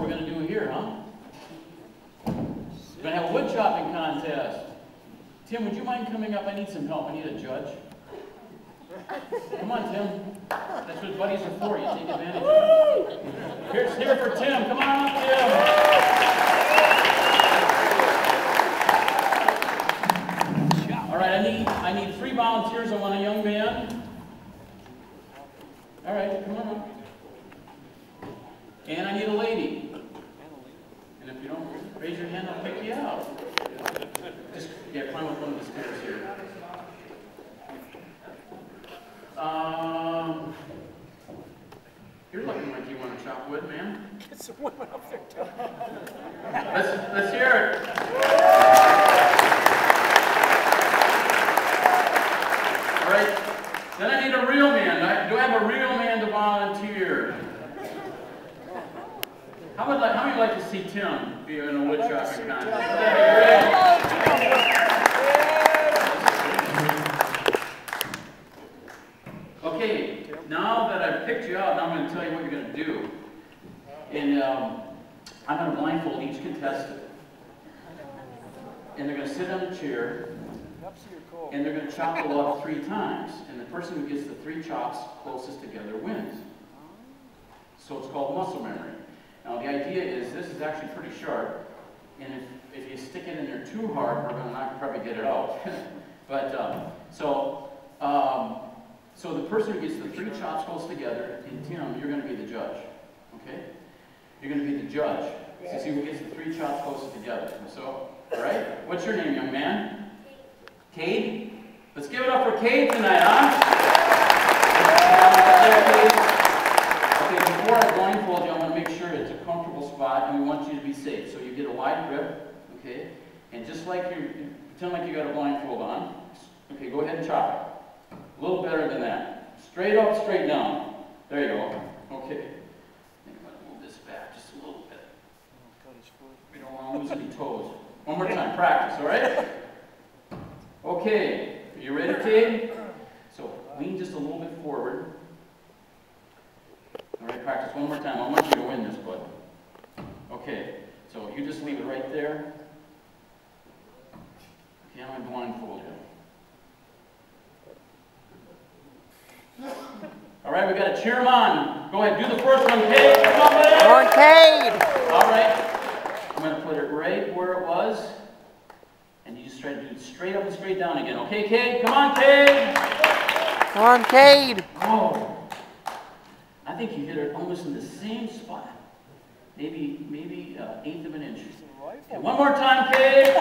we're going to do here, huh? We're going to have a wood chopping contest. Tim, would you mind coming up? I need some help. I need a judge. Come on, Tim. That's what buddies are for. You take advantage of it. Here's here for Tim. Come on up, Tim. All right, I need 3 volunteers. I want a young man. All right, come on up. And I need a lady. And if you don't raise your hand, I'll pick you out. Just, climb up one of the stairs here. You're looking like you want to chop wood, man. Get some women up there, too. Let's hear it. All right. Then I need a real man. Do I have a real man to volunteer? How many would like to see Tim be in a wood chopping contest? Okay, now that I've picked you out, now I'm going to tell you what you're going to do. And I'm going to blindfold each contestant. And they're going to sit on a chair. And they're going to chop the log 3 times. And the person who gets the 3 chops closest together wins. So it's called muscle memory. Now the idea is this is actually pretty sharp. And if you stick it in there too hard, we're going to not probably get it out. But so the person who gets the 3 chops close together, and Tim, you're going to be the judge. Okay? You're going to be the judge. So see who gets the 3 chops closest together. So, all right? What's your name, young man? Cade? Let's give it up for Cade tonight, huh? Okay, before I blindfold you, I want to make sure it's a comfortable spot, and we want you to be safe. So you get a wide grip, okay? And just like pretend like you got a blindfold on. Okay, go ahead and chop it. A little better than that. Straight up, straight down. There you go. Okay. I think I'm going to move this back just a little bit. We don't want to lose any toes. One more time. Practice, all right? Okay. Are you ready, Cade? So lean just a little bit forward. All right, practice one more time. I want you to win this, bud. Okay. So you just leave it right there. Okay, I'm going to blindfold you. All right, we got to cheer him on. Go ahead, do the first one, Cade. Come on, buddy. Come on, Cade. All right. I'm going to put it right where it was. And you just try to do it straight up and straight down again. Okay, Cade? Come on, Cade. Come on, Cade. Oh. I think you hit it almost in the same spot. Maybe 1/8 of an inch. Okay, one more time, Cade.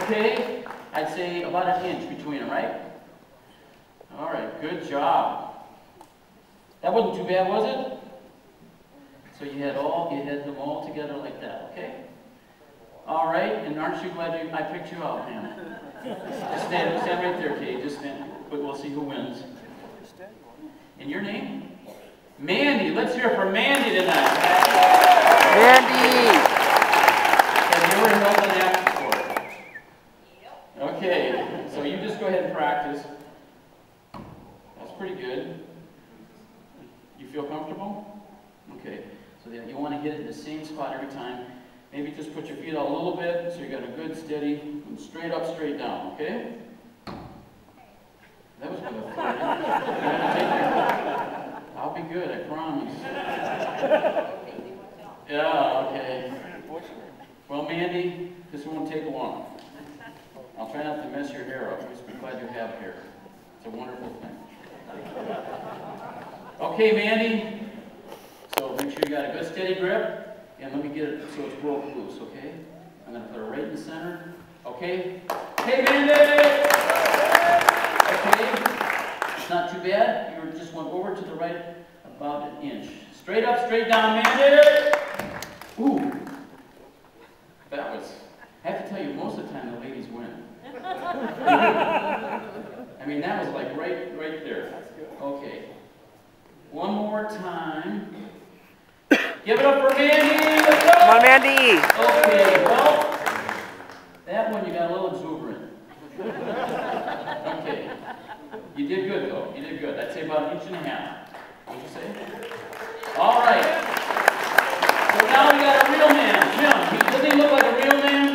Okay. I'd say about 1 inch between them, right? All right, good job. That wasn't too bad, was it? So you had them all together like that, okay? All right, and aren't you glad I picked you out, man? Just stand right there, Cade. Just stand. But we'll see who wins. And your name? Mandy. Let's hear it for Mandy tonight. Mandy. Have you ever held an axe before? Okay, so you just go ahead and practice. Pretty good. You feel comfortable? Okay. So then you want to hit it in the same spot every time. Maybe just put your feet out a little bit so you got a good steady and straight up, straight down. Okay? That was good. I'll be good, I promise. Yeah, okay. Well, Mandy, this won't take long. I'll try not to mess your hair up. Just be glad you have hair. It's a wonderful thing. Okay, Mandy. So make sure you got a good steady grip. And let me get it so it's broke loose, okay? I'm going to put it right in the center. Okay? Hey, Mandy! Okay. It's not too bad. You just went over to the right about 1 inch. Straight up, straight down, Mandy! Ooh. That was... I have to tell you, most of the time the ladies win. I mean, that was like right there. Okay. One more time. Give it up for Mandy. Let's go. Come on, Mandy. Okay, well, that one you got a little exuberant. Okay. You did good, though. You did good. I'd say about 1.5 inches. What'd you say? All right. So now we got a real man, Jim. Doesn't he look like a real man?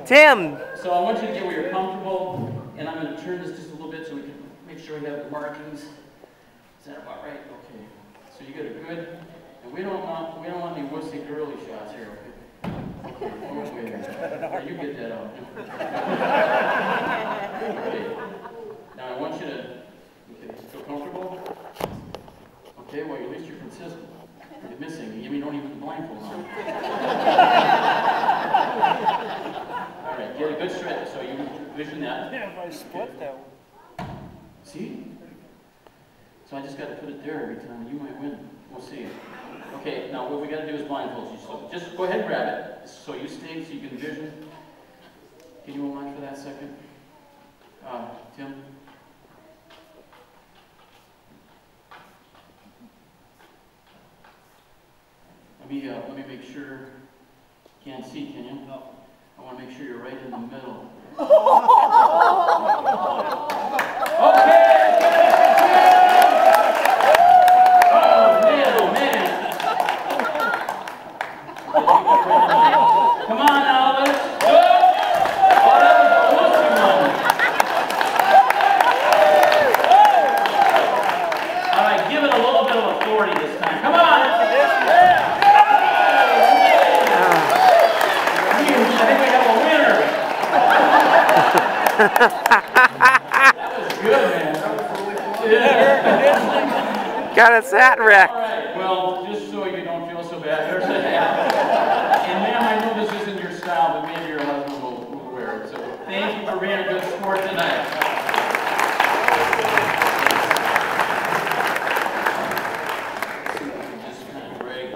Tim. So I want you to get where you're comfortable, and I'm going to turn this just a little bit so we can make sure we have the markings. Is that about right? Okay. So you get a good, and we don't want any wussy girly shots here. Okay. Okay. You get that out. Okay. Now I want you to. Okay. Feel comfortable? Okay. Well, at least you're consistent. You're missing. You don't even blindfold on. All right. Get a good stretch so you vision that. Yeah, if I split that one. See? So I just got to put it there every time. You might win. We'll see. Okay, now what we got to do is blindfold you. So just go ahead and grab it. So you stay so you can vision. Can you hold on for that second? Tim? Let me make sure. Can't see, can you? No. I want to make sure you're right in the middle. Okay! Come on now, let's go! Oh, that was a awesome one. All right, give it a little bit of authority this time. Come on! I think we have a winner. That was good, man. Yeah. Got a sat wreck. All right, well, just so you don't feel so bad, there's a hat. And ma'am, I know this isn't your style, but maybe your husband will wear it. So thank you for being a good sport tonight. Just kind of break.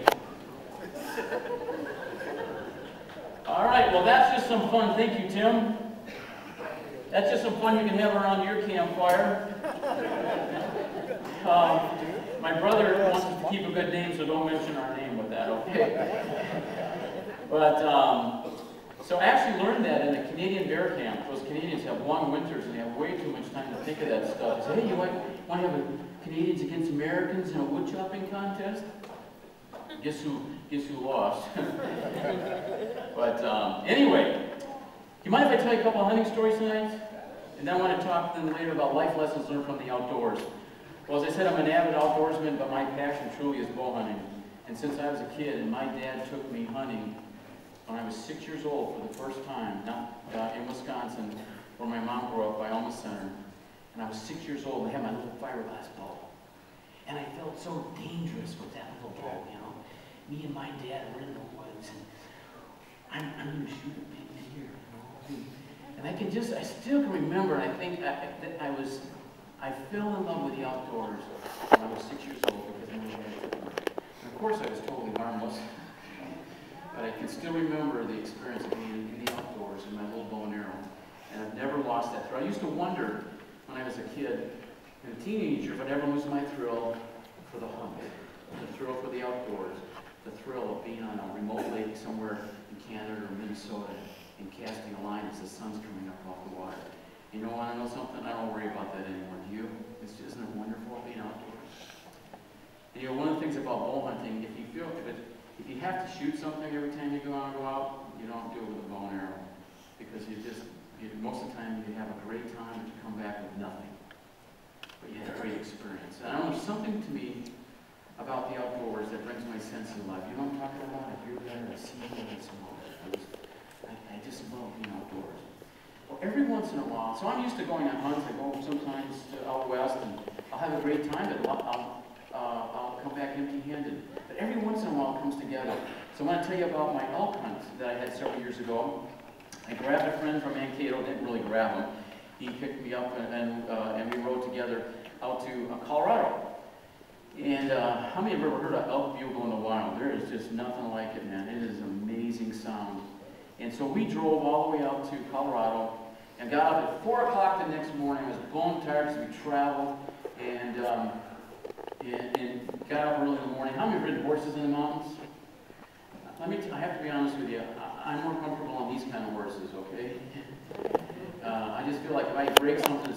All right, well, that's just some fun. Thank you, Tim. That's just some fun you can have around your campfire. My brother wants us to keep a good name, so don't mention our name with that, okay? But, so I actually learned that in the Canadian bear camp. Those Canadians have long winters and they have way too much time to think of that stuff. They say, hey, you want to have Canadians against Americans in a wood chopping contest? Guess who lost? But anyway, do you mind if I tell you a couple of hunting stories tonight? And then I want to talk then later about life lessons learned from the outdoors. Well, as I said, I'm an avid outdoorsman, but my passion truly is bow hunting. And since I was a kid, and my dad took me hunting when I was 6 years old for the first time, in Wisconsin, where my mom grew up by Alma Center. And I was 6 years old, and I had my little fiberglass bow. And I felt so dangerous with that little bow, you know. Me and my dad were in the woods, and I'm going to shoot a big deer, you know. And I still can remember, and I think I fell in love with the outdoors when I was 6 years old because I knew what I could. And of course I was totally harmless, but I can still remember the experience of being in the outdoors with my little bow and arrow. And I've never lost that thrill. I used to wonder when I was a kid and a teenager if I'd ever lose my thrill for the hunt, the thrill for the outdoors, the thrill of being on a remote lake somewhere in Canada or Minnesota and casting a line as the sun's coming up off the water. You know, want to know something? I don't worry about that anymore. Do you? Isn't it wonderful being outdoors? And you know, one of the things about bow hunting, if you have to shoot something every time you go out, you don't do it with a bow and arrow. Because most of the time you have a great time, but you come back with nothing. But you had a great experience. And I don't know, there's something to me about the outdoors that brings my sense of life. You know what I'm talking about? I hear that, I see that, I smell it. I just love being outdoors. Well, every once in a while, so I'm used to going on hunts. I go sometimes out west, and I'll have a great time, but I'll come back empty-handed. But every once in a while it comes together. So I want to tell you about my elk hunt that I had several years ago. I grabbed a friend from Mankato, didn't really grab him. He picked me up, and we rode together out to Colorado. And how many have ever heard of elk bugle in the wild? There is just nothing like it, man. It is an amazing sound. And so we drove all the way out to Colorado and got up at 4 o'clock the next morning. I was bone tired because we traveled and got up early in the morning. How many have ridden horses in the mountains? I have to be honest with you. I'm more comfortable on these kind of horses, okay? I just feel like if I break something